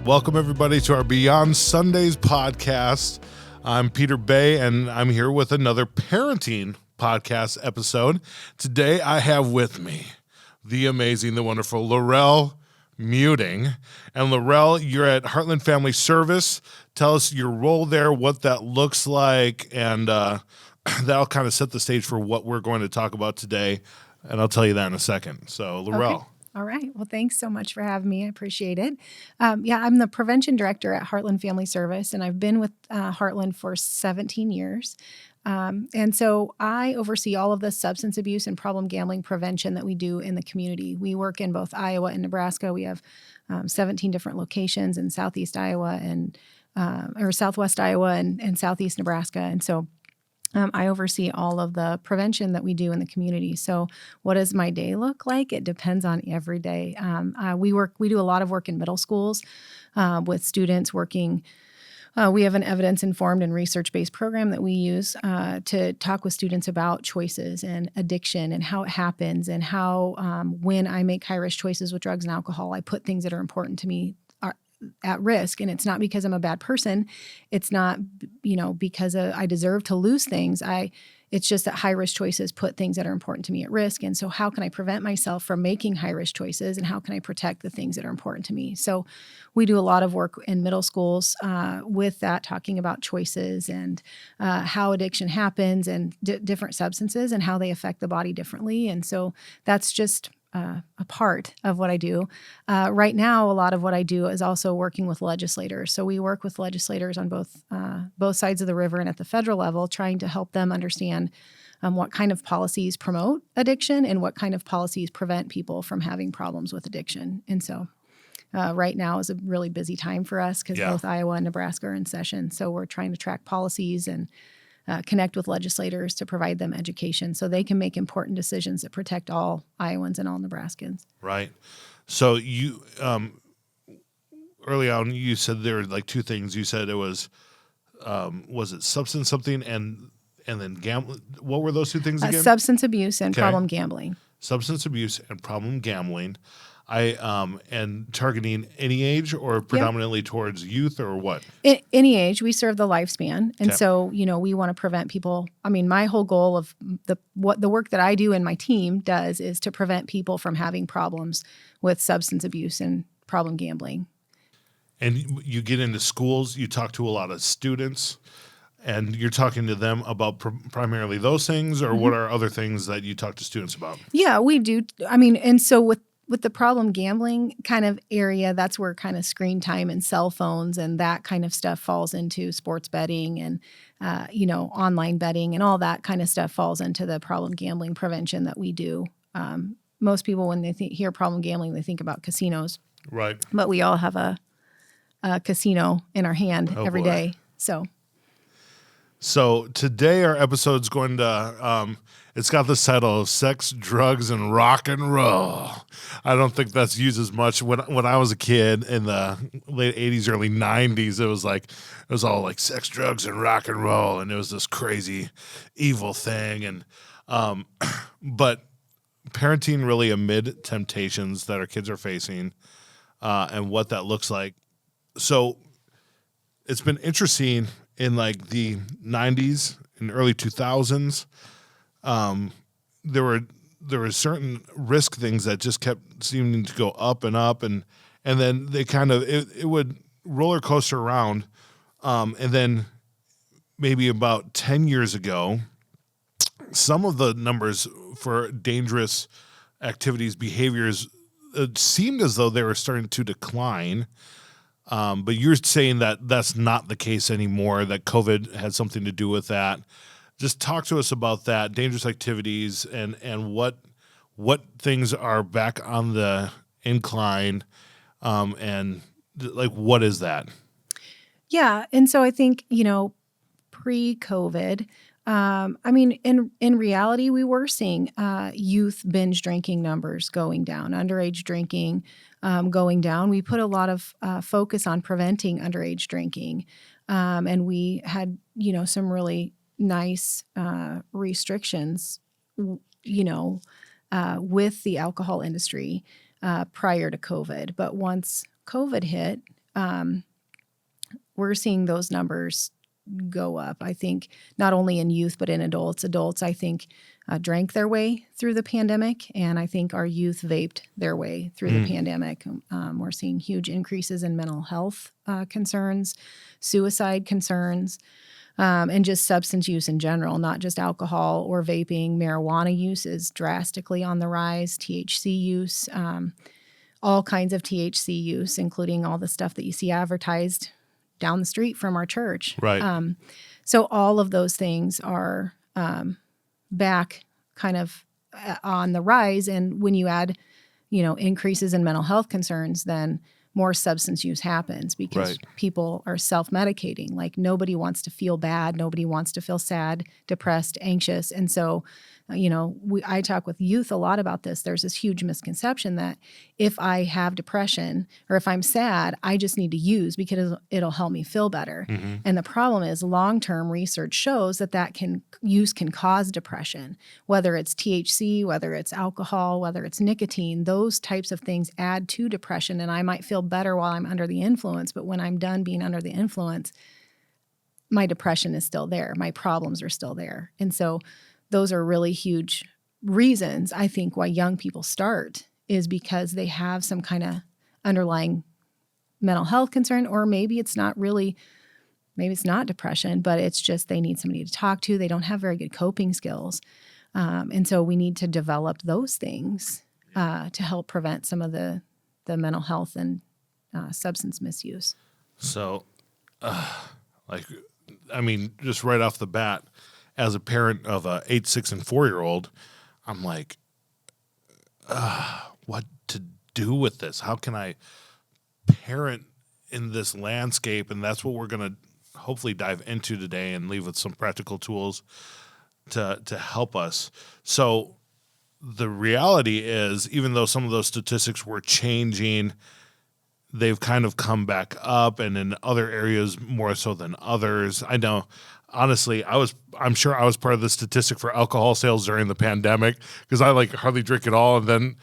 Welcome, everybody, to our Beyond Sundays podcast. I'm Peter Bay, and I'm here with another parenting podcast episode. Today, I have with me the amazing, the wonderful Lorelle Mueting. And Lorelle, you're at Heartland Family Service. Tell us your role there, what that looks like, and that'll kind of set the stage for what we're going to talk about today. And I'll tell you that in a second. So, Lorelle. Okay. All right. Well, thanks so much for having me. I appreciate it. I'm the prevention director at Heartland Family Service, and I've been with Heartland for 17 years. And so I oversee all of the substance abuse and problem gambling prevention that we do in the community. We work in both Iowa and Nebraska. We have 17 different locations in Southeast Iowa or Southwest Iowa and Southeast Nebraska. And so I oversee all of the prevention that we do in the community. So what does my day look like? It depends on every day. We do a lot of work in middle schools with students working. We have an evidence-informed and research-based program that we use to talk with students about choices and addiction and how it happens and how when I make high-risk choices with drugs and alcohol, I put things that are important to me at risk. And it's not because I'm a bad person. It's not, because I deserve to lose things. It's just that high-risk choices put things that are important to me at risk. And so how can I prevent myself from making high-risk choices, and how can I protect the things that are important to me? So we do a lot of work in middle schools with that, talking about choices and how addiction happens and different substances and how they affect the body differently. And so that's just a part of what I do. Right now, a lot of what I do is also working with legislators. So we work with legislators on both sides of the river and at the federal level, trying to help them understand what kind of policies promote addiction and what kind of policies prevent people from having problems with addiction. And so right now is a really busy time for us because both Iowa and Nebraska are in session. So we're trying to track policies and connect with legislators to provide them education so they can make important decisions that protect all Iowans and all Nebraskans. Right. So you, early on, you said there were like two things. You said it was it substance something and then gambling? What were those two things again? Substance abuse and problem gambling. Substance abuse and problem gambling. And targeting any age or predominantly towards youth or what? Any age. We serve the lifespan. And so, we want to prevent people. I mean, my whole goal of the work that I do and my team does is to prevent people from having problems with substance abuse and problem gambling. And you get into schools, you talk to a lot of students, and you're talking to them about primarily those things, or what are other things that you talk to students about? Yeah, we do. I mean, and so with the problem gambling kind of area, that's where kind of screen time and cell phones and that kind of stuff falls into sports betting and, online betting and all that kind of stuff falls into the problem gambling prevention that we do. Most people, when they hear problem gambling, they think about casinos. Right. But we all have a casino in our hand every day. So today our episode's going to, it's got the title of Sex, Drugs, and Rock and Roll. I don't think that's used as much. When I was a kid in the late 80s, early 90s, it was all like sex, drugs, and rock and roll, and it was this crazy, evil thing. And but parenting really amid temptations that our kids are facing and what that looks like. So it's been interesting in like the 90s and early 2000s. There were certain risk things that just kept seeming to go up and up, and then they kind of it would roller coaster around, and then maybe about 10 years ago, some of the numbers for dangerous activities, behaviors, it seemed as though they were starting to decline. But you're saying that that's not the case anymore, that COVID had something to do with that. Just talk to us about that, dangerous activities, and what things are back on the incline, and like what is that? Yeah, and so I think pre-COVID, in reality, we were seeing youth binge drinking numbers going down, underage drinking going down. We put a lot of focus on preventing underage drinking, and we had some really nice restrictions, with the alcohol industry prior to COVID. But once COVID hit, we're seeing those numbers go up. I think not only in youth, but in adults. Adults, I think, drank their way through the pandemic, and I think our youth vaped their way through the pandemic. We're seeing huge increases in mental health concerns, suicide concerns, and just substance use in general, not just alcohol or vaping. Marijuana use is drastically on the rise, THC use, all kinds of THC use, including all the stuff that you see advertised down the street from our church. Right. So all of those things are back kind of on the rise. And when you add, increases in mental health concerns, then more substance use happens because people are self-medicating. Like nobody wants to feel bad. Nobody wants to feel sad, depressed, anxious. And so, I talk with youth a lot about this. There's this huge misconception that if I have depression or if I'm sad, I just need to use because it'll help me feel better. Mm-hmm. And the problem is long-term research shows that use can cause depression, whether it's THC, whether it's alcohol, whether it's nicotine. Those types of things add to depression. And I might feel better while I'm under the influence, but when I'm done being under the influence, my depression is still there. My problems are still there. And so those are really huge reasons, I think, why young people start is because they have some kind of underlying mental health concern, or maybe it's not depression, but it's just they need somebody to talk to. They don't have very good coping skills. And so we need to develop those things to help prevent some of the mental health and substance misuse. So, just right off the bat, as a parent of a 8, 6, and 4-year-old, I'm like, what to do with this? How can I parent in this landscape? And that's what we're going to hopefully dive into today and leave with some practical tools to help us. So the reality is, even though some of those statistics were changing, they've kind of come back up, and in other areas more so than others. I know, honestly, I'm sure I was part of the statistic for alcohol sales during the pandemic because I hardly drink at all. And then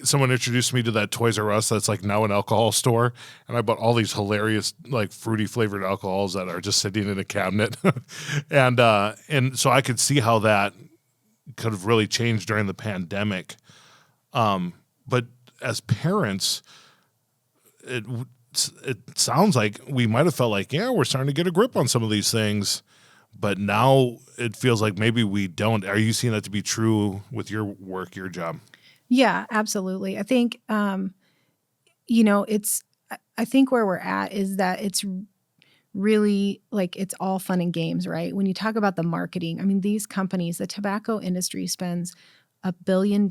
someone introduced me to that Toys R Us that's now an alcohol store, and I bought all these hilarious fruity flavored alcohols that are just sitting in a cabinet, and so I could see how that could have really changed during the pandemic. But as parents, it sounds like we might have felt like, we're starting to get a grip on some of these things, but now it feels like maybe we don't. Are you seeing that to be true with your work, your job? Yeah, absolutely. I think, I think where we're at is that it's really it's all fun and games, right? When you talk about the marketing, these companies, the tobacco industry spends $1 billion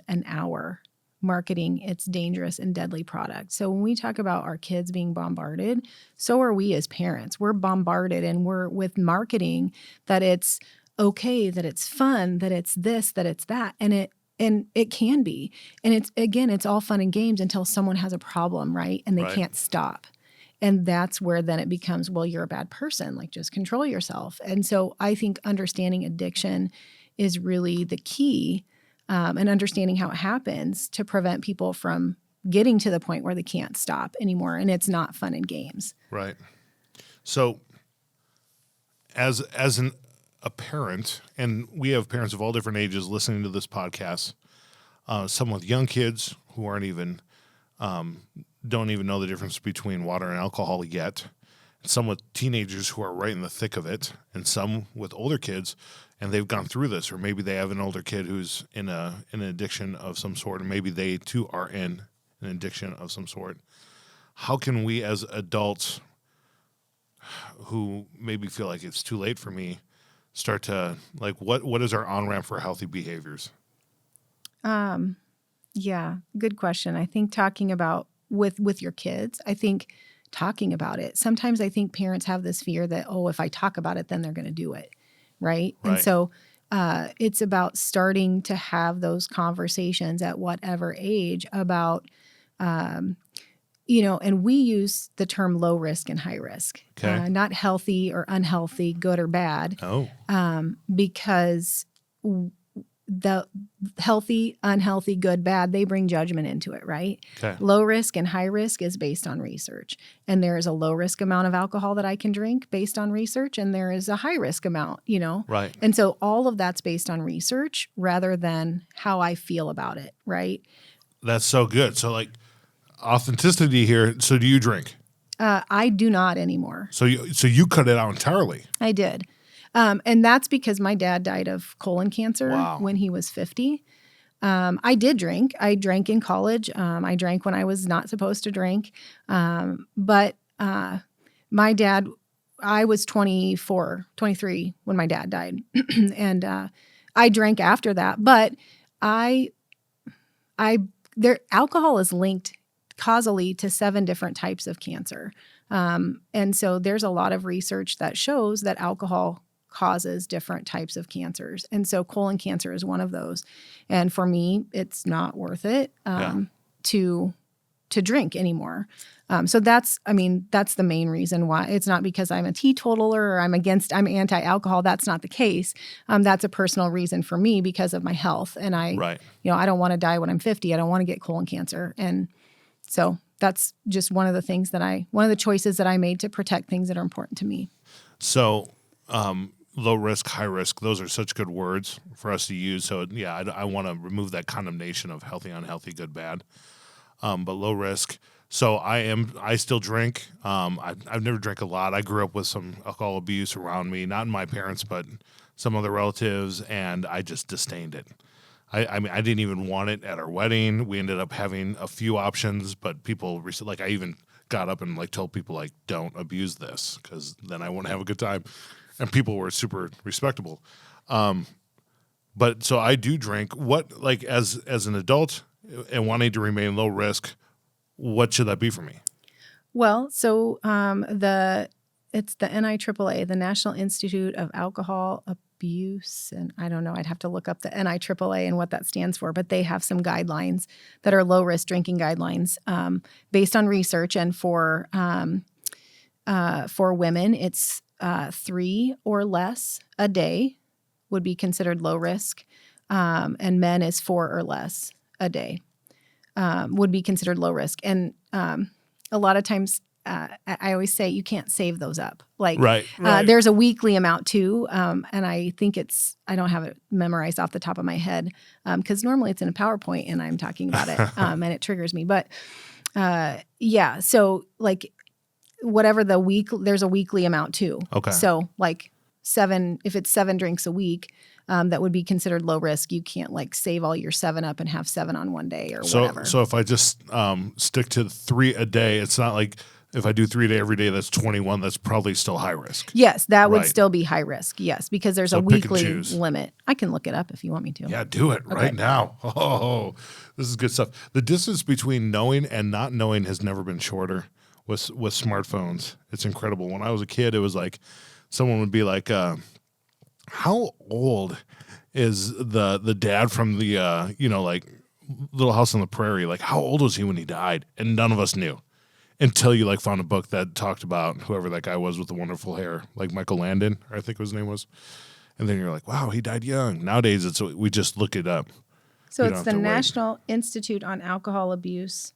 an hour marketing its dangerous and deadly product. So when we talk about our kids being bombarded, so are we as parents. We're bombarded, and we're with marketing that it's okay, that it's fun, that it's this, that it's that. And it can be. And it's all fun and games until someone has a problem, right? And they can't stop. And that's where then it becomes, well, you're a bad person, just control yourself. And so I think understanding addiction is really the key. And understanding how it happens to prevent people from getting to the point where they can't stop anymore. And it's not fun and games. Right. So as a parent, and we have parents of all different ages listening to this podcast, some with young kids who aren't even, don't even know the difference between water and alcohol yet, some with teenagers who are right in the thick of it, and some with older kids, and they've gone through this, or maybe they have an older kid who's in an addiction of some sort, or maybe they too are in an addiction of some sort. How can we as adults who maybe feel like it's too late for me start to, what is our on-ramp for healthy behaviors? Yeah, good question. I think talking about with your kids, I think talking about it. Sometimes I think parents have this fear that, if I talk about it, then they're going to do it. Right. And so it's about starting to have those conversations at whatever age about, and we use the term low risk and high risk, not healthy or unhealthy, good or bad. Oh. Because the healthy, unhealthy, good, bad, they bring judgment into it, right? Okay. Low risk and high risk is based on research. And there is a low risk amount of alcohol that I can drink based on research, and there is a high risk amount, Right. And so all of that's based on research rather than how I feel about it, right? That's so good. So like authenticity here. So do you drink? I do not anymore. So you cut it out entirely. I did. And that's because my dad died of colon cancer Wow. when he was 50. I did drink. I drank in college. I drank when I was not supposed to drink. But my dad, I was 24, 23 when my dad died. And I drank after that. But alcohol is linked causally to 7 different types of cancer. And so there's a lot of research that shows that alcohol causes different types of cancers. And so colon cancer is one of those. And for me, it's not worth it to drink anymore. So that's the main reason why. It's not because I'm a teetotaler or I'm anti-alcohol. That's not the case. That's a personal reason for me because of my health. And I don't want to die when I'm 50. I don't want to get colon cancer. And so that's just one of the choices that I made to protect things that are important to me. So, low risk, high risk, those are such good words for us to use. So yeah, I want to remove that condemnation of healthy, unhealthy, good, bad. But low risk. So I still drink. I've never drank a lot. I grew up with some alcohol abuse around me, not my parents, but some other relatives, and I just disdained it. I mean, I didn't even want it at our wedding. We ended up having a few options, but people, like I even got up and like told people like, don't abuse this because then I won't have a good time. And people were super respectable. But so I do drink. What, like as an adult and wanting to remain low risk, what should that be for me? Well, so it's the NIAAA, the National Institute of Alcohol Abuse, and I don't know, I'd have to look up the NIAAA and what that stands for, but they have some guidelines that are low risk drinking guidelines based on research. And for women, it's 3 or less a day would be considered low risk, and men is 4 or less a day would be considered low risk. And a lot of times, I always say you can't save those up. Like, right. There's a weekly amount too, and I think I don't have it memorized off the top of my head because normally it's in a PowerPoint and I'm talking about it, and it triggers me. But so like whatever there's a weekly amount too. Okay. So like 7, if it's 7 drinks a week, that would be considered low risk. You can't like save all your 7 up and have 7 on one day or whatever. So if I just stick to 3 a day, it's not like if I do 3 a day every day, that's 21. That's probably still high risk. Yes, that would still be high risk. Yes, because there's a weekly limit. I can look it up if you want me to. Yeah, do it right now. Oh, this is good stuff. The distance between knowing and not knowing has never been shorter with smartphones. It's incredible. When I was a kid, it was like someone would be like, how old is the dad from the like Little House on the Prairie? Like, how old was he when he died? And none of us knew until you like found a book that talked about whoever that guy was with the wonderful hair, like Michael Landon, I think his name was. And then you're like, wow, he died young. Nowadays, we just look it up. So it's the National Institute on Alcohol Abuse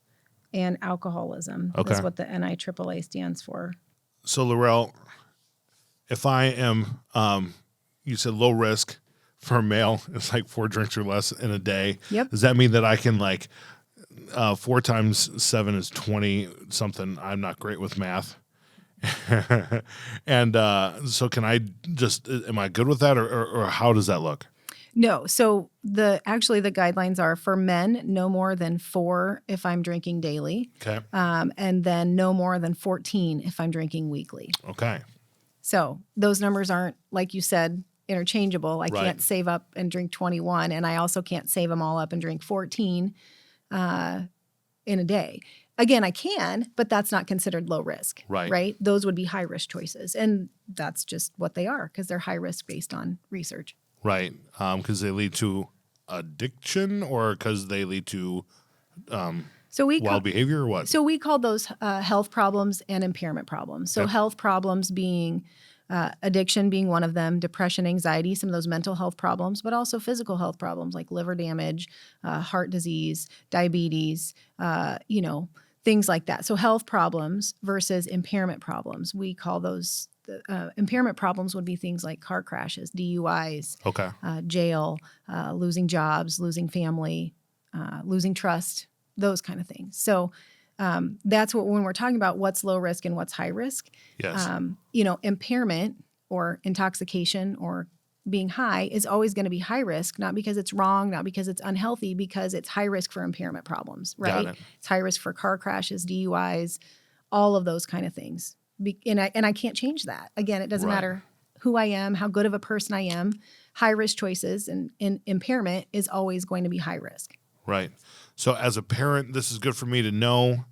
and Alcoholism. Okay. That's what the NIAAA stands for. So Lorelle, if I am, you said low risk for a male, it's like 4 drinks or less in a day. Yep. Does that mean that I can 4 times 7 is 20 something? I'm not great with math. And so can I am I good with that or how does that look? No. So the guidelines are for men, no more than 4 if I'm drinking daily. Okay. And then no more than 14 if I'm drinking weekly. Okay. So those numbers aren't, like you said, interchangeable. I can't save up and drink 21, and I also can't save them all up and drink 14 in a day. Again, I can, but that's not considered low risk. Right? Those would be high risk choices, and that's just what they are because they're high risk based on research. Right. Because they lead to addiction or because they lead to wild behavior or what? So we call those health problems and impairment problems. So health problems being addiction being one of them, depression, anxiety, some of those mental health problems, but also physical health problems like liver damage, heart disease, diabetes, things like that. So health problems versus impairment problems. We call those impairment problems would be things like car crashes, DUIs, Okay. Jail, losing jobs, losing family, losing trust, those kind of things. So that's what, when we're talking about what's low risk and what's high risk, Yes. Impairment or intoxication or being high is always going to be high risk, not because it's wrong, not because it's unhealthy, because it's high risk for impairment problems, right? Got it. It's high risk for car crashes, DUIs, all of those kind of things. And I can't change that. Again, it doesn't Right. matter who I am, how good of a person I am. High risk choices and impairment is always going to be high risk. Right. So as a parent, this is good for me to know,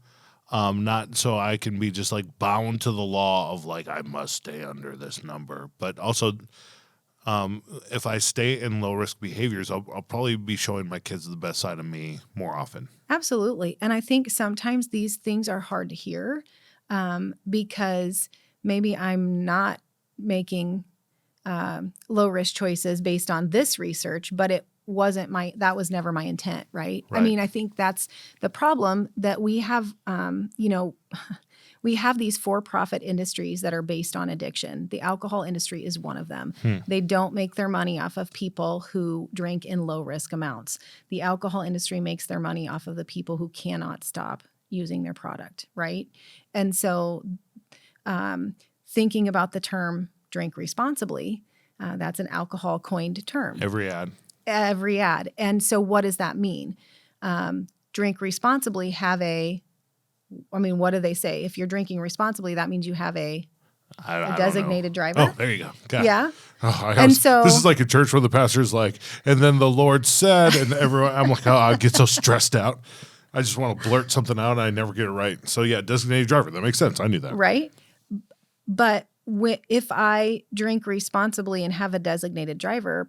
not so I can be just like bound to the law of like, I must stay under this number, but also if I stay in low risk behaviors, I'll probably be showing my kids the best side of me more often. Absolutely. And I think sometimes these things are hard to hear because maybe I'm not making low risk choices based on this research, but that was never my intent, right? I mean, I think that's the problem that we have, we have these for-profit industries that are based on addiction. The alcohol industry is one of them. They don't make their money off of people who drink in low-risk amounts. The alcohol industry makes their money off of the people who cannot stop using their product, right? And so thinking about the term drink responsibly, that's an alcohol coined term. Every ad. And so what does that mean? Drink responsibly, what do they say? If you're drinking responsibly, that means you have a designated driver. Oh, there you go. Got it. Yeah. So this is like a church where the pastor's like, and then the Lord said, and everyone, I'm like, oh, I get so stressed out. I just want to blurt something out and I never get it right. So yeah, designated driver. That makes sense. I knew that. Right. But if I drink responsibly and have a designated driver,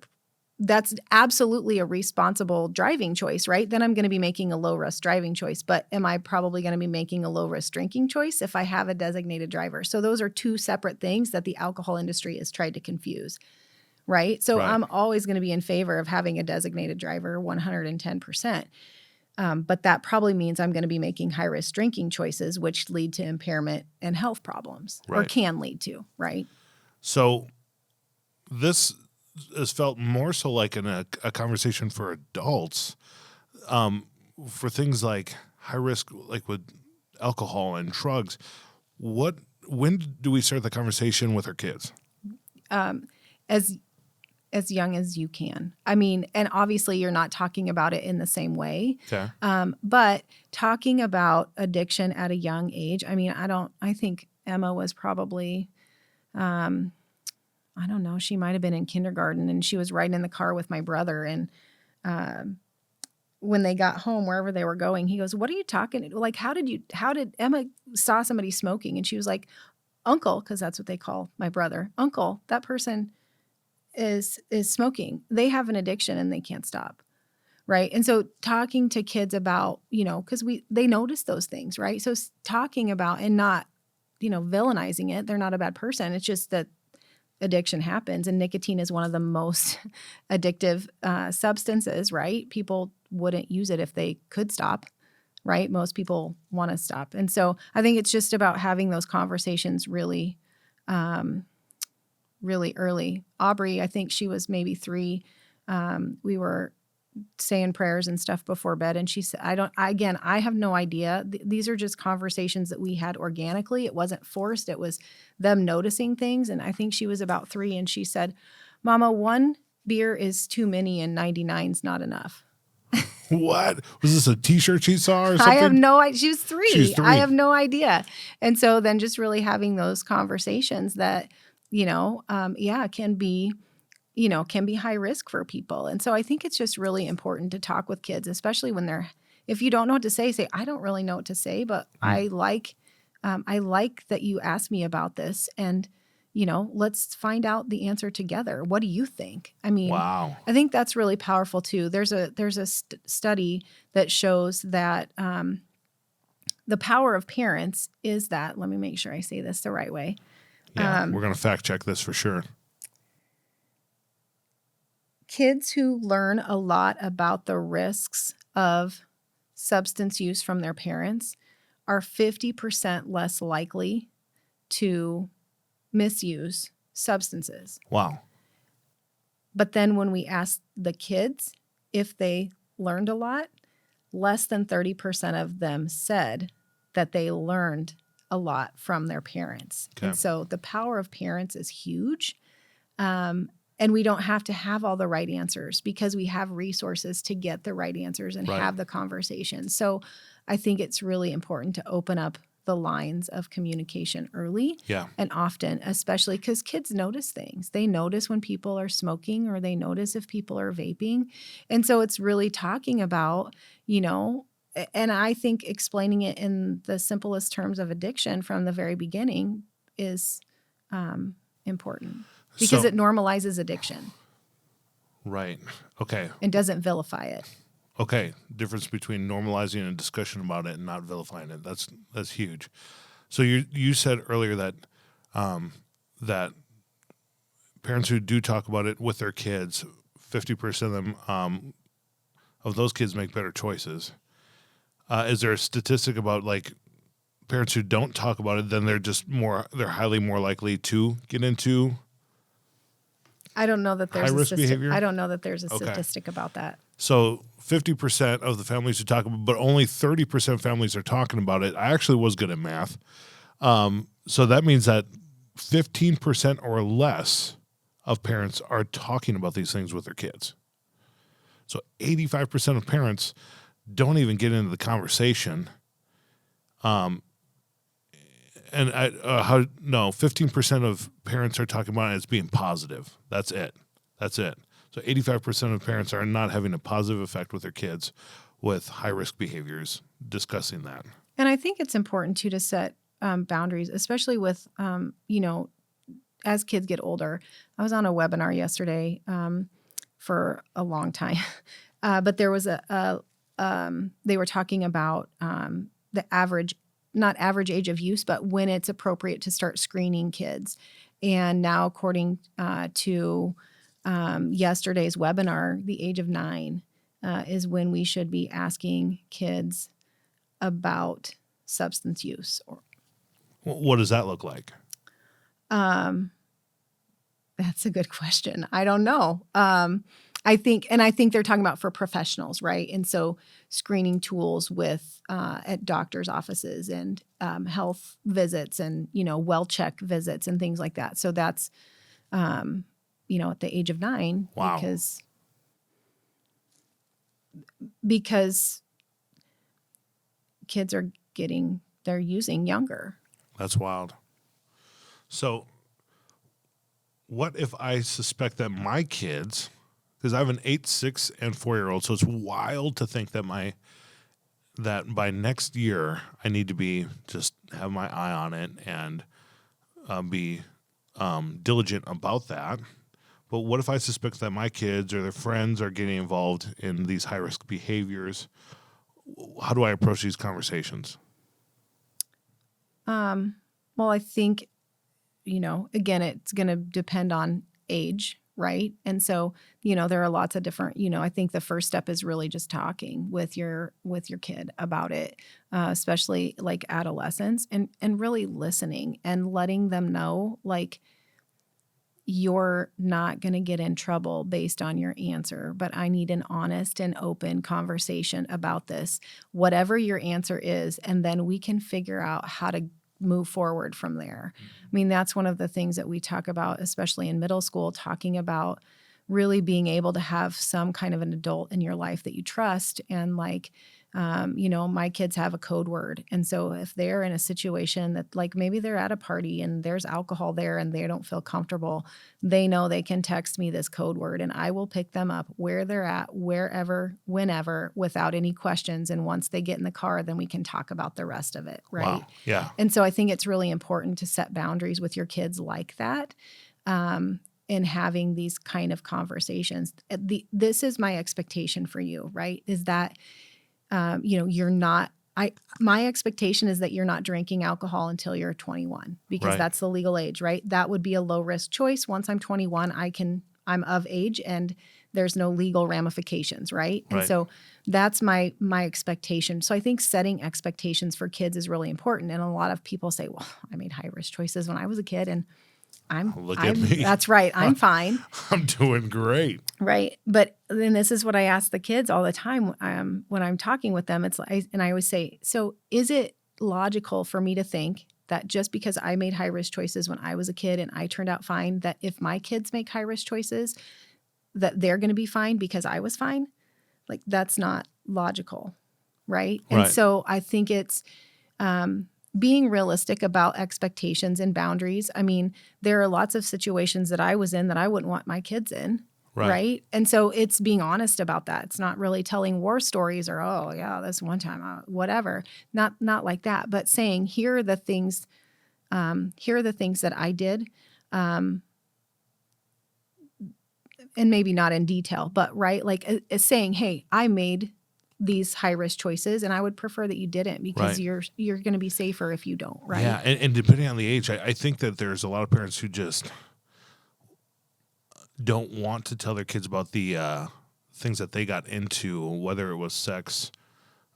that's absolutely a responsible driving choice, right? Then I'm going to be making a low-risk driving choice. But am I probably going to be making a low-risk drinking choice if I have a designated driver? So those are two separate things that the alcohol industry has tried to confuse, right? So I'm always going to be in favor of having a designated driver 110%. But that probably means I'm going to be making high-risk drinking choices, which lead to impairment and health problems, or can lead to, right? So this has felt more so like a conversation for adults, for things like high risk, like with alcohol and drugs. When do we start the conversation with our kids? As young as you can. I mean, and obviously you're not talking about it in the same way. Okay. But talking about addiction at a young age, I mean, I think Emma was probably, I don't know, she might have been in kindergarten, and she was riding in the car with my brother. And when they got home, wherever they were going, he goes, "What are you talking? Like, how did Emma saw somebody smoking?" And she was like, "Uncle," because that's what they call my brother. "Uncle, that person is smoking. They have an addiction and they can't stop." Right. And so talking to kids about, because they notice those things, right? So talking about and not, villainizing it. They're not a bad person. It's just that addiction happens, and nicotine is one of the most addictive substances, right? People wouldn't use it if they could stop, right? Most people want to stop. And so I think it's just about having those conversations really, really early. Aubrey, I think she was maybe 3. We were saying prayers and stuff before bed, and she said, I have no idea. These are just conversations that we had organically. It wasn't forced. It was them noticing things. And I think she was about 3, and she said, "Mama, 1 beer is too many and 99's not enough." What? Was this a T-shirt she saw or something? I have no idea. She was 3. She was 3. I have no idea. And so then just really having those conversations that, can be high risk for people. And so I think it's just really important to talk with kids, especially when if you don't know what to say, "I don't really know what to say, but I like that you asked me about this, and, let's find out the answer together. What do you think?" I mean, wow. I think that's really powerful too. There's a study that shows that the power of parents is that, let me make sure I say this the right way. Yeah, we're going to fact check this for sure. Kids who learn a lot about the risks of substance use from their parents are 50% less likely to misuse substances. Wow. But then when we ask the kids if they learned a lot, less than 30% of them said that they learned a lot from their parents. Okay. And so the power of parents is huge. And we don't have to have all the right answers because we have resources to get the right answers and Right. have the conversation. So I think it's really important to open up the lines of communication early and often, especially because kids notice things. They notice when people are smoking or they notice if people are vaping. And so it's really talking about, and I think explaining it in the simplest terms of addiction from the very beginning is important. Because it normalizes addiction. Right. Okay. And doesn't vilify it. Okay. Difference between normalizing a discussion about it and not vilifying it. That's huge. So you said earlier that that parents who do talk about it with their kids, 50% of them of those kids make better choices. Is there a statistic about like parents who don't talk about it, then they're highly more likely to get into I don't know that there's high-risk behavior? I don't know that there's a statistic about that. So 50% of the families who talk about it, but only 30% of families are talking about it. I actually was good at math. So that means that 15% or less of parents are talking about these things with their kids. So 85% of parents don't even get into the conversation. And 15% of parents are talking about it as being positive. That's it. So 85% of parents are not having a positive effect with their kids with high-risk behaviors, discussing that. And I think it's important, too, to set boundaries, especially with, as kids get older. I was on a webinar yesterday for a long time, but there was they were talking about the not average age of use, but when it's appropriate to start screening kids. And now, according to yesterday's webinar, the age of 9 is when we should be asking kids about substance use. What does that look like? That's a good question. I don't know. I think they're talking about for professionals, right? And so screening tools with at doctors' offices and health visits and well check visits and things like that. So that's at the age of 9, wow. because kids they're using younger. That's wild. So what if I suspect that my kids, because I have an 8, 6, and 4-year-old, so it's wild to think that that by next year I need to have my eye on it and be diligent about that. But what if I suspect that my kids or their friends are getting involved in these high-risk behaviors? How do I approach these conversations? Well, I think, again, it's going to depend on age, right? And so, there are lots of different, I think the first step is really just talking with your kid about it, especially like adolescents, and really listening and letting them know, like, you're not going to get in trouble based on your answer, but I need an honest and open conversation about this, whatever your answer is, and then we can figure out how to move forward from there. I mean, that's one of the things that we talk about, especially in middle school, talking about really being able to have some kind of an adult in your life that you trust. And like, my kids have a code word. And so if they're in a situation that, like, maybe they're at a party and there's alcohol there and they don't feel comfortable, they know they can text me this code word and I will pick them up where they're at, wherever, whenever, without any questions. And once they get in the car, then we can talk about the rest of it. Right. Wow. Yeah. And so I think it's really important to set boundaries with your kids like that. In having these kind of conversations. This is my expectation for you, right? Is that, you're not my expectation is that you're not drinking alcohol until you're 21 because Right. that's the legal age, right? That would be a low risk choice. Once I'm 21, I'm of age and there's no legal ramifications, right? And Right. so that's my expectation. So I think setting expectations for kids is really important. And a lot of people say, well, I made high risk choices when I was a kid and Look at me. that's right. I'm fine. I'm doing great. Right. But then this is what I ask the kids all the time when I'm talking with them. And I always say, so is it logical for me to think that just because I made high risk choices when I was a kid and I turned out fine, that if my kids make high risk choices, that they're going to be fine because I was fine? Like, that's not logical. Right. And Right. so I think it's, being realistic about expectations and boundaries. I mean, there are lots of situations that I was in that I wouldn't want my kids in. Right. And so it's being honest about that. It's not really telling war stories or, oh yeah, this one time, whatever. Not like that, but saying, here are the things that I did. And maybe not in detail, but right. Like saying, hey, I made these high risk choices and I would prefer that you didn't because you're going to be safer if you don't. Right. Yeah. And depending on the age, I think that there's a lot of parents who just don't want to tell their kids about the things that they got into, whether it was sex,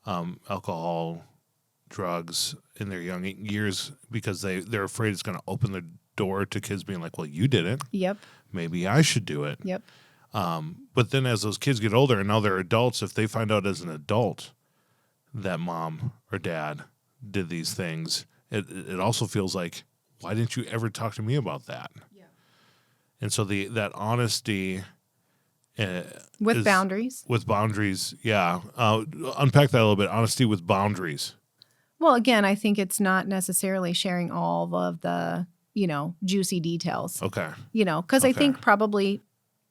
alcohol, drugs in their young years, because they're afraid it's going to open the door to kids being like, well, you didn't. Yep. Maybe I should do it. Yep. But then as those kids get older and now they're adults, if they find out as an adult that mom or dad did these things, it also feels like, why didn't you ever talk to me about that? Yeah. And so that honesty with boundaries. With boundaries, yeah. Unpack that a little bit. Honesty with boundaries. Well, again, I think it's not necessarily sharing all of the, juicy details. Okay. Because I think probably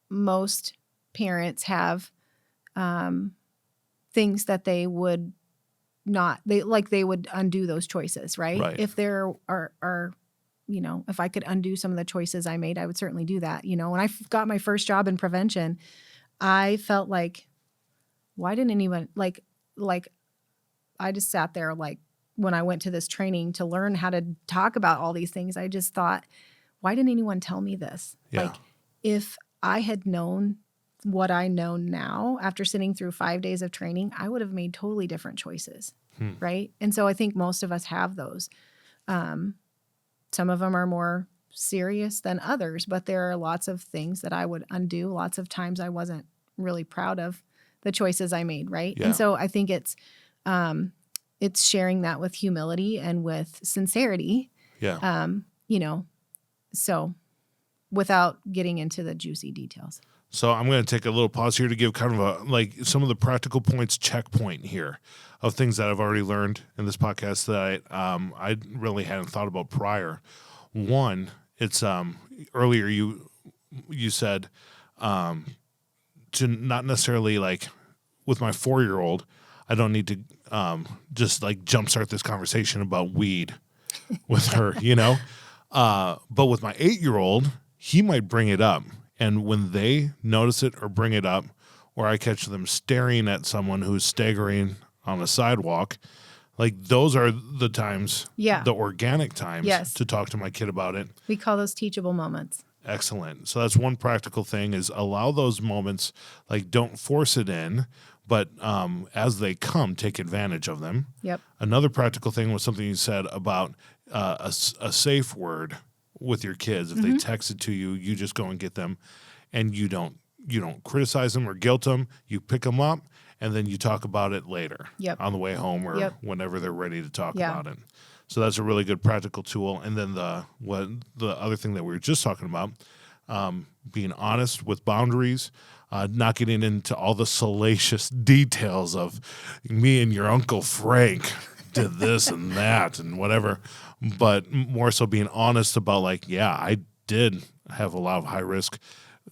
most parents have things that they would they would undo those choices, right? If there are if I could undo some of the choices I made, I would certainly do that. When I got my first job in prevention, I felt like, why didn't anyone like I just sat there when I went to this training to learn how to talk about all these things, I just thought, why didn't anyone tell me this? Yeah. If I had known what I know now after sitting through 5 days of training, I would have made totally different choices. Right. And so I think most of us have those. Some of them are more serious than others, but there are lots of things that I would undo. Lots of times I wasn't really proud of the choices I made. Right. Yeah. And so I think it's sharing that with humility and with sincerity. Yeah. So without getting into the juicy details. So I'm going to take a little pause here to give kind of some of the practical points checkpoint here of things that I've already learned in this podcast that I really hadn't thought about prior. One, it's earlier you said to not necessarily with my 4-year-old, I don't need to just jumpstart this conversation about weed with her, but with my 8-year-old, he might bring it up. And when they notice it or bring it up, or I catch them staring at someone who's staggering on a sidewalk, those are the times, the organic times to talk to my kid about it. We call those teachable moments. Excellent. So that's one practical thing is allow those moments, don't force it in, but as they come, take advantage of them. Yep. Another practical thing was something you said about a safe word with your kids. If they text it to you, you just go and get them, and you don't criticize them or guilt them. You pick them up, and then you talk about it later on the way home or whenever they're ready to talk about it. So that's a really good practical tool. And then the other thing that we were just talking about, being honest with boundaries, not getting into all the salacious details of me and your Uncle Frank did this and that and whatever, but more so being honest about I did have a lot of high risk,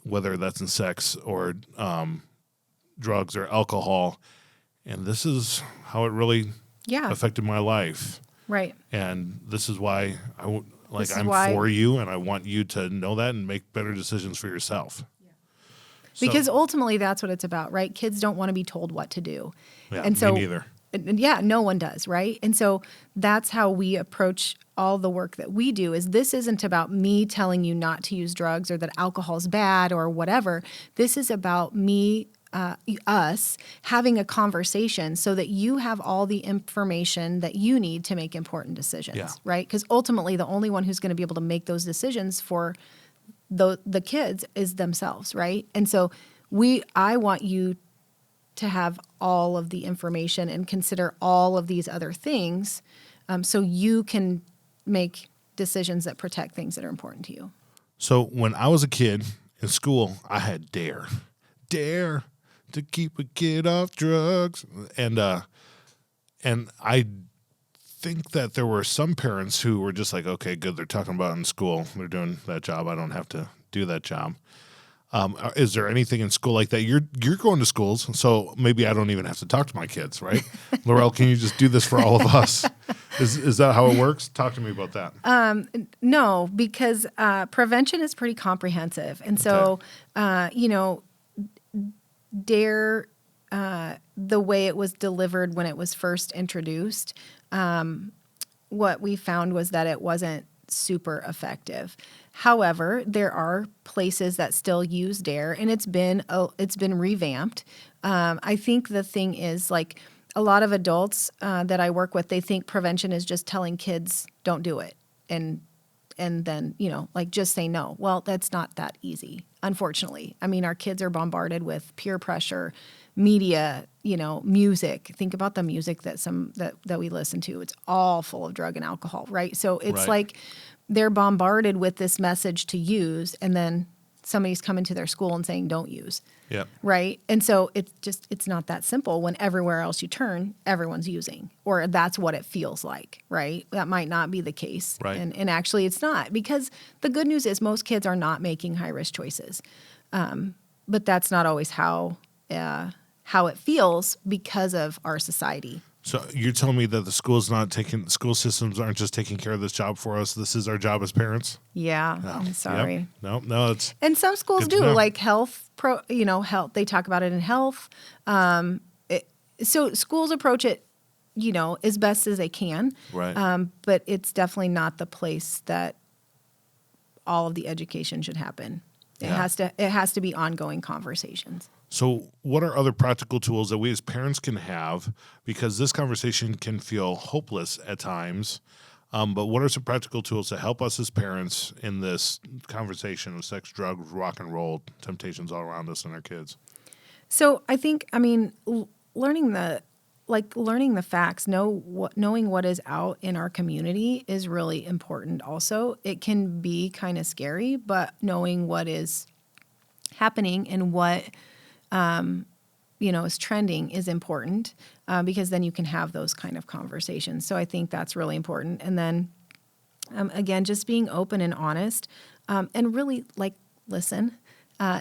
whether that's in sex or drugs or alcohol, and this is how it really affected my life. Right. And this is why I'm for you, and I want you to know that and make better decisions for yourself. Because ultimately that's what it's about, right? Kids don't want to be told what to do. Yeah, and so me neither. And yeah, no one does, right? And so that's how we approach all the work that we do. Is this isn't about me telling you not to use drugs or that alcohol is bad or whatever. This is about me, us having a conversation so that you have all the information that you need to make important decisions, Yeah. right? Because ultimately, the only one who's going to be able to make those decisions for the kids is themselves, right? And so I want you to have all of the information and consider all of these other things, so you can make decisions that protect things that are important to you. So when I was a kid in school, I had dare to keep a kid off drugs. And I think that there were some parents who were just like, okay, good, they're talking about it in school. They're doing that job. I don't have to do that job. Is there anything in school like that? You're going to schools, so maybe I don't even have to talk to my kids, right? Lorelle, can you just do this for all of us? Is that how it works? Talk to me about that. No, because prevention is pretty comprehensive. And so, DARE, the way it was delivered when it was first introduced, what we found was that it wasn't super effective. However, there are places that still use DARE, and it's been revamped. I think the thing is, like, a lot of adults that I work with, they think prevention is just telling kids don't do it, and then like just say no. Well, that's not that easy, unfortunately. I mean, our kids are bombarded with peer pressure, media, music. Think about the music that we listen to. It's all full of drug and alcohol, right? So it's Right. like they're bombarded with this message to use, and then somebody's coming to their school and saying don't use. Yeah. Right. And so it's not that simple when everywhere else you turn, everyone's using, or that's what it feels like. Right. That might not be the case. Right. And actually it's not, because the good news is most kids are not making high risk choices. But that's not always how it feels because of our society. So you're telling me that the school systems aren't just taking care of this job for us. This is our job as parents. Yeah. No. I'm sorry. Yep. No, it's. And some schools Good to do, know. like health, they talk about it in health. So schools approach it, as best as they can. Right. But it's definitely not the place that all of the education should happen. Yeah. It has to be ongoing conversations. So what are other practical tools that we as parents can have? Because this conversation can feel hopeless at times. But what are some practical tools to help us as parents in this conversation of sex, drugs, rock and roll, temptations all around us and our kids? So I think, learning the facts, knowing what is out in our community is really important also. It can be kind of scary, but knowing what is happening and what is trending is important, because then you can have those kind of conversations. So I think that's really important. And then, again, just being open and honest, and really listen,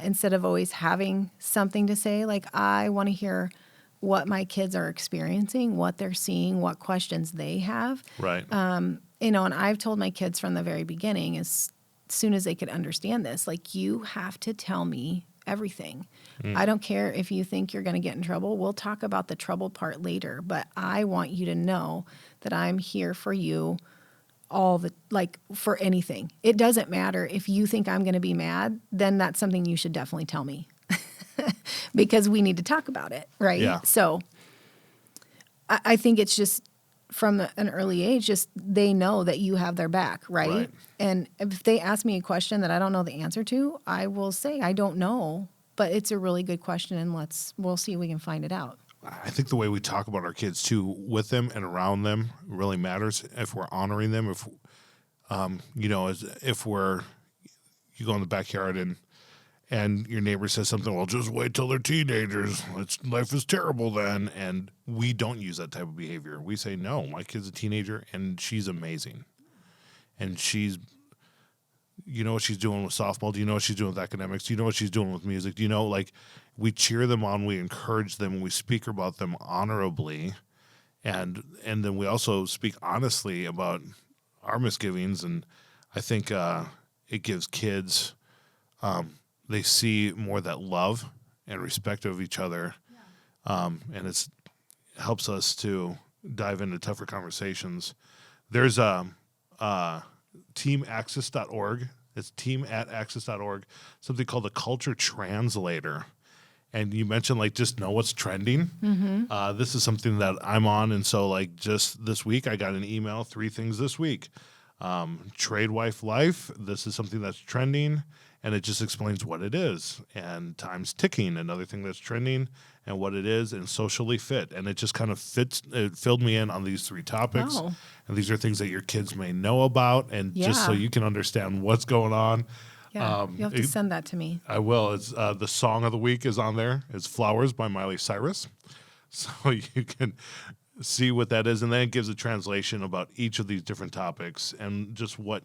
instead of always having something to say. Like, I want to hear what my kids are experiencing, what they're seeing, what questions they have. Right. And I've told my kids from the very beginning, as soon as they could understand this, like, you have to tell me everything. I don't care if you think you're going to get in trouble. We'll talk about the trouble part later, but I want you to know that I'm here for you for anything. It doesn't matter if you think I'm going to be mad, then that's something you should definitely tell me, because we need to talk about it. Right. Yeah. So I think it's just from an early age, just they know that you have their back. Right. And if they ask me a question that I don't know the answer to, I will say, I don't know, but it's a really good question, and we'll see if we can find it out. I think the way we talk about our kids too, with them and around them, really matters. If we're honoring them, if you go in the backyard and your neighbor says something, well, just wait till they're teenagers. Life is terrible then. And we don't use that type of behavior. We say, no, my kid's a teenager and she's amazing. And you know what she's doing with softball? Do you know what she's doing with academics? Do you know what she's doing with music? Do you know, we cheer them on, we encourage them, we speak about them honorably. And then we also speak honestly about our misgivings. And I think it gives kids, they see more that love and respect of each other. And helps us to dive into tougher conversations. There's teamaccess.org. It's team@access.org, something called a culture translator. And you mentioned like just know what's trending. This is something that I'm on. And so like just this week, I got an email, 3 things this week. Trade wife life. This is something that's trending. And it just explains what it is. And time's ticking, another thing that's trending, and what it is, and socially fit. And it just kind of it filled me in on these 3 topics. Wow. And these are things that your kids may know about, and just so you can understand what's going on. Yeah, you'll have to send that to me. I will. It's the song of the week is on there. It's Flowers by Miley Cyrus. So you can see what that is. And then it gives a translation about each of these different topics and just what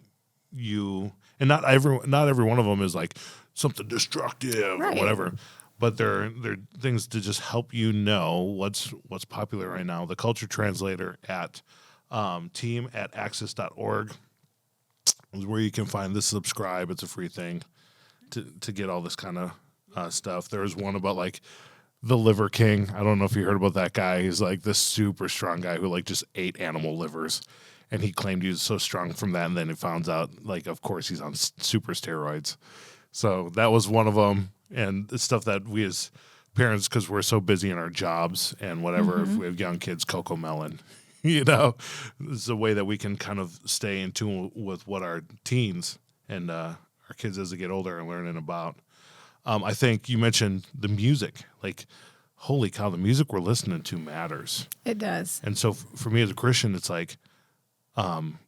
and not every one of them is like something destructive or whatever, but they're things to just help you know what's popular right now. The culture translator at team@access.org is where you can find this. Subscribe. It's a free thing to get all this kind of stuff. There's one about like the Liver King. I don't know if you heard about that guy. He's like this super strong guy who like just ate animal livers. And he claimed he was so strong from that, and then he found out, like, of course, he's on super steroids. So that was one of them, and the stuff that we as parents, because we're so busy in our jobs and whatever, if we have young kids, Coco Melon, it's a way that we can kind of stay in tune with what our teens and our kids as they get older are learning about. I think you mentioned the music, like, holy cow, the music we're listening to matters. It does. And so for me as a Christian, it's like, am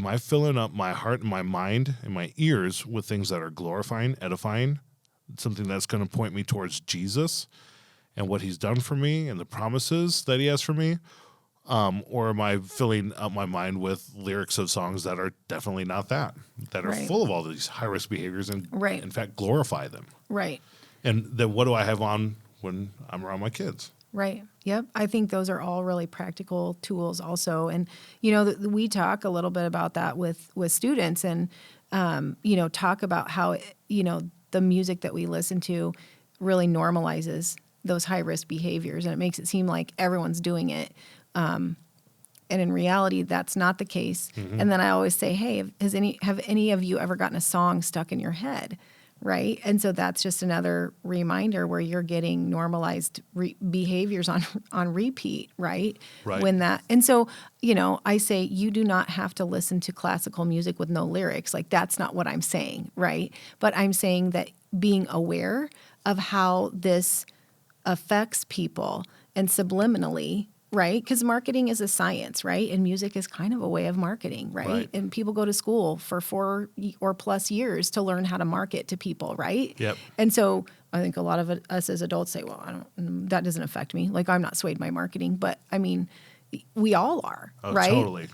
I filling up my heart and my mind and my ears with things that are glorifying, edifying, something that's going to point me towards Jesus and what he's done for me and the promises that he has for me? Or am I filling up my mind with lyrics of songs that are definitely not that are full of all these high-risk behaviors and, in fact, glorify them? Right. And then what do I have on when I'm around my kids? Right. Yep. I think those are all really practical tools also. And, we talk a little bit about that with students and, talk about how, the music that we listen to really normalizes those high-risk behaviors. And it makes it seem like everyone's doing it. And in reality, that's not the case. And then I always say, hey, have any of you ever gotten a song stuck in your head? Right. And so that's just another reminder where you're getting normalized behaviors on repeat. Right. And so, I say you do not have to listen to classical music with no lyrics. Like that's not what I'm saying. Right. But I'm saying that being aware of how this affects people and subliminally. Right? Because marketing is a science, right? And music is kind of a way of marketing, right? And people go to school for 4 or plus years to learn how to market to people, right? Yep. And so I think a lot of us as adults say, well, that doesn't affect me. Like I'm not swayed by marketing, but I mean, we all are, right? Totally.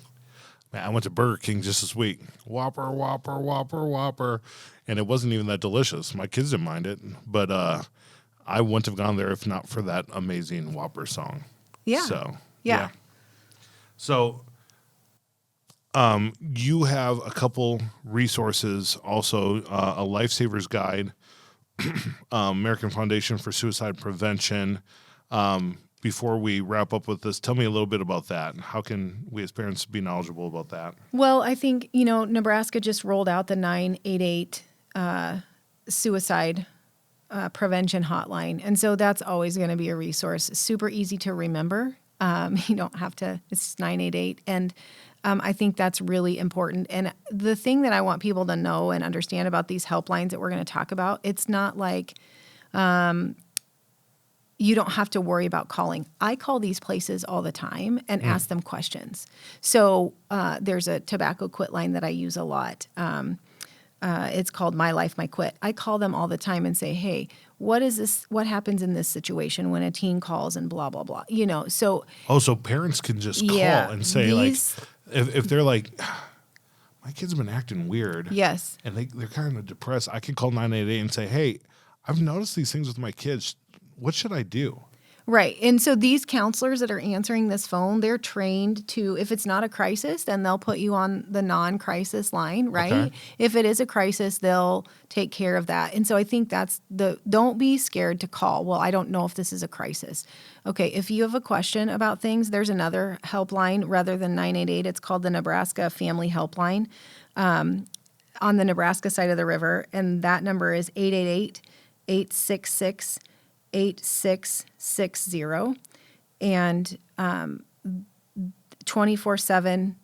Man, I went to Burger King just this week. Whopper, Whopper, Whopper, Whopper. And it wasn't even that delicious. My kids didn't mind it, but I wouldn't have gone there if not for that amazing Whopper song. Yeah. So, you have a couple resources, also a Lifesavers Guide, American Foundation for Suicide Prevention. Before we wrap up with this, tell me a little bit about that. How can we as parents be knowledgeable about that? Well, I think, Nebraska just rolled out the 988 suicide prevention hotline. And so that's always going to be a resource. Super easy to remember. You don't have to, it's 988. And I think that's really important. And the thing that I want people to know and understand about these helplines that we're going to talk about, it's not like you don't have to worry about calling. I call these places all the time and ask them questions. So there's a tobacco quit line that I use a lot. It's called My Life, My Quit. I call them all the time and say, hey, what is this? What happens in this situation when a teen calls and blah, blah, blah, so. Oh, so parents can just call and say if they're like, my kid's been acting weird. Yes. And they're kind of depressed. I can call 988 and say, hey, I've noticed these things with my kids. What should I do? Right. And so these counselors that are answering this phone, they're trained to, if it's not a crisis, then they'll put you on the non-crisis line, right? Okay. If it is a crisis, they'll take care of that. And so I think don't be scared to call. Well, I don't know if this is a crisis. Okay. If you have a question about things, there's another helpline rather than 988. It's called the Nebraska Family Helpline on the Nebraska side of the river. And that number is 888-866-8660. And 24/7,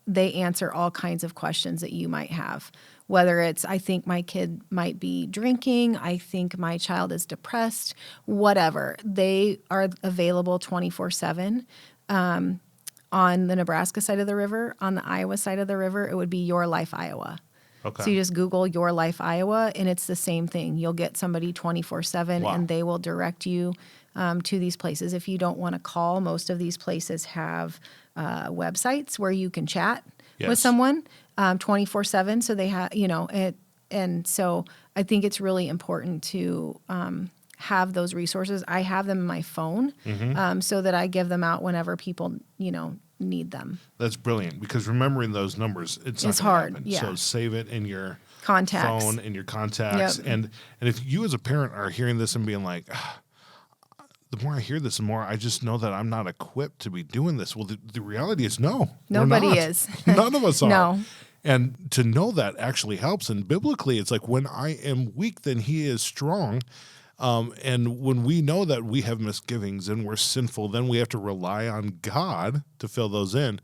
they answer all kinds of questions that you might have. Whether it's, I think my kid might be drinking, I think my child is depressed, whatever. They are available 24/7. On the Nebraska side of the river. On the Iowa side of the river, it would be Your Life Iowa. Okay. So you just Google Your Life Iowa, and it's the same thing. You'll get somebody 24/7, Wow. and they will direct you to these places. If you don't want to call, most of these places have websites where you can chat with Yes. someone 24/7. So they have, and so I think it's really important to have those resources. I have them in my phone so that I give them out whenever people, need them. That's brilliant, because remembering those numbers, it's It's gonna hard, happen. yeah. So save it in your Contacts. phone and your contacts. Yep. And if you as a parent are hearing this and being like, the more I hear this, the more I just know that I'm not equipped to be doing this. Well, the reality is no. we're Nobody not. is. None of us are. No. And to know that actually helps. And biblically, it's like, when I am weak, then he is strong. And when we know that we have misgivings and we're sinful, then we have to rely on God to fill those in.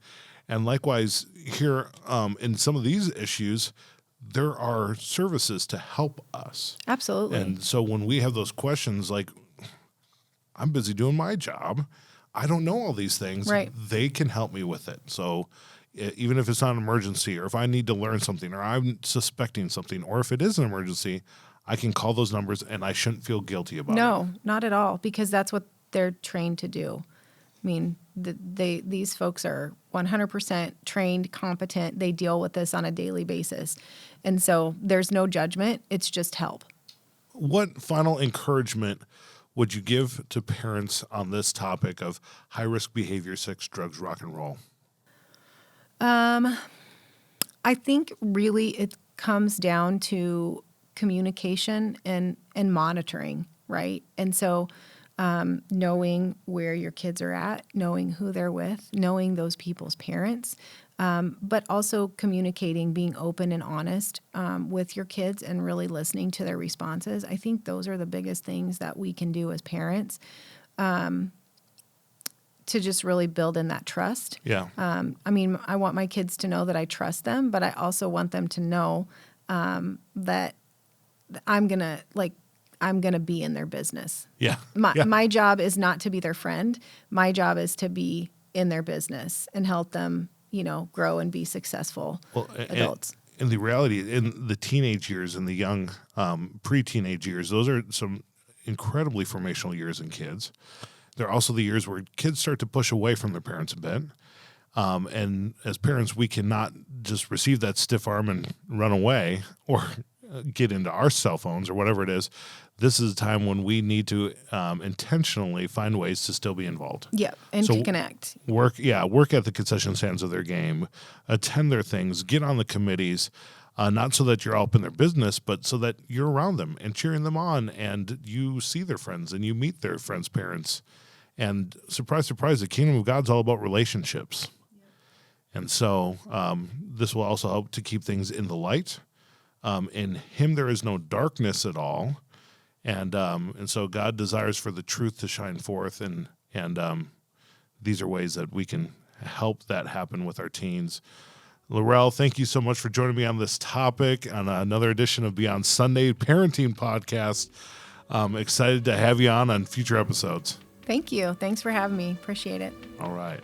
And likewise, here in some of these issues, there are services to help us. Absolutely. And so when we have those questions, like, I'm busy doing my job, I don't know all these things. Right. They can help me with it. So even if it's not an emergency, or if I need to learn something, or I'm suspecting something, or if it is an emergency, I can call those numbers and I shouldn't feel guilty about it. No, not at all, because that's what they're trained to do. I mean, these folks are 100% trained, competent. They deal with this on a daily basis. And so there's no judgment. It's just help. What final encouragement would you give to parents on this topic of high-risk behavior, sex, drugs, rock and roll? I think really it comes down to communication and monitoring, right? And so knowing where your kids are at, knowing who they're with, knowing those people's parents, but also communicating, being open and honest with your kids and really listening to their responses. I think those are the biggest things that we can do as parents to just really build in that trust. Yeah. I mean, I want my kids to know that I trust them, but I also want them to know that I'm gonna be in their business. Yeah. My job is not to be their friend. My job is to be in their business and help them, grow and be successful adults. And the reality, in the teenage years and the young pre-teenage years, those are some incredibly formational years in kids. They're also the years where kids start to push away from their parents a bit. And as parents, we cannot just receive that stiff arm and run away or get into our cell phones or whatever it is. This is a time when we need to intentionally find ways to still be involved. Yep, and to connect. Work at the concession stands of their game, attend their things, get on the committees, not so that you're all up in their business, but so that you're around them and cheering them on, and you see their friends and you meet their friends' parents. And surprise, surprise, the kingdom of God's all about relationships. Yep. And so this will also help to keep things in the light. In him there is no darkness at all. And so God desires for the truth to shine forth, and these are ways that we can help that happen with our teens. Lorelle, thank you so much for joining me on this topic on another edition of Beyond Sunday Parenting Podcast. I'm excited to have you on future episodes. Thank you. Thanks for having me. Appreciate it. All right.